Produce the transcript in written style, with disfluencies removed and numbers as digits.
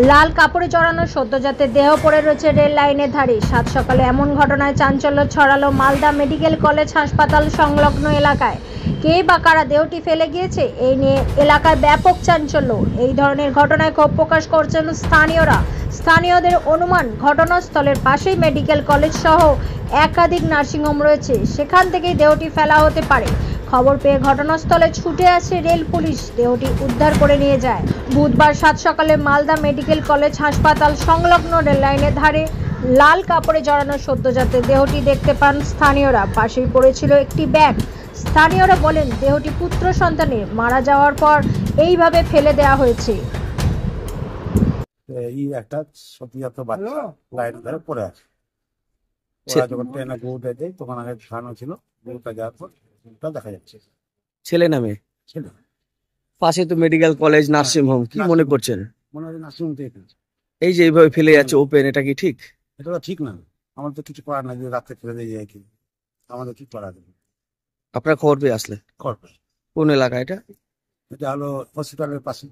লাল কাপড়ে জড়ানো সদ্যজাতের দেহ পড়ে রয়েছে রেল লাইনের ধারে। সাত সকালে এমন ঘটনায় চাঞ্চল্য ছড়ালো মালদা মেডিকেল কলেজ হাসপাতাল সংলগ্ন এলাকায়। কে বা কারা দেহটি ফেলে গিয়েছে এই নিয়ে এলাকায় ব্যাপক চাঞ্চল্য। এই ধরনের ঘটনায় ক্ষোভ প্রকাশ করছেন স্থানীয়রা। স্থানীয়দের অনুমান, ঘটনাস্থলের পাশেই মেডিকেল কলেজ সহ একাধিক নার্সিংহোম রয়েছে, সেখান থেকেই দেহটি ফেলা হতে পারে। খবর পেয়ে ঘটনাস্থলে ছুটে আসে রেল পুলিশ, দেহটি উদ্ধার করে নিয়ে যায়। বুধবার সাত সকালে মালদা মেডিকেল কলেজ হাসপাতাল সংলগ্ন রেল লাইনের ধারে লাল কাপড়ে জড়ানো সদ্যজাতের দেহটি দেখতে পান স্থানীয়রা। পাশেই পড়েছিল একটি ব্যাগ। স্থানীয়রা বলেন, দেহটি পুত্র সন্তানের, মারা যাওয়ার পর এইভাবে ফেলে দেওয়া হয়েছে। এই একটা সদ্যজাত বাচ্চা লাইনের ধারে পড়ে আছে। ওরা যখন ট্রেনে গরুটা দেয় তখন আগে খাওয়ানো ছিল, গরুটা যাওয়ার পর গরুটা দেখা যাচ্ছে। ছেলে নামে ছেলে পাশে তো মেডিকেল কলেজ নার্সিং হোম, কি মনে করছেন? মনে হয় নার্সিং থেকে এসেছে। এই যে এইভাবে ফেলে যাচ্ছে ওপেন, এটা কি ঠিক? এটা তো ঠিক না, আমাদের তো কিছু করার নাই, যদি রাত্রে ফেলে দিয়ে যায় কি আমাদের কি করা যাবে? আপনার খবর পেয়ে আসলেন? করবে কোন এলাকা এটা? এটা হলো হসপিটালের পাশে।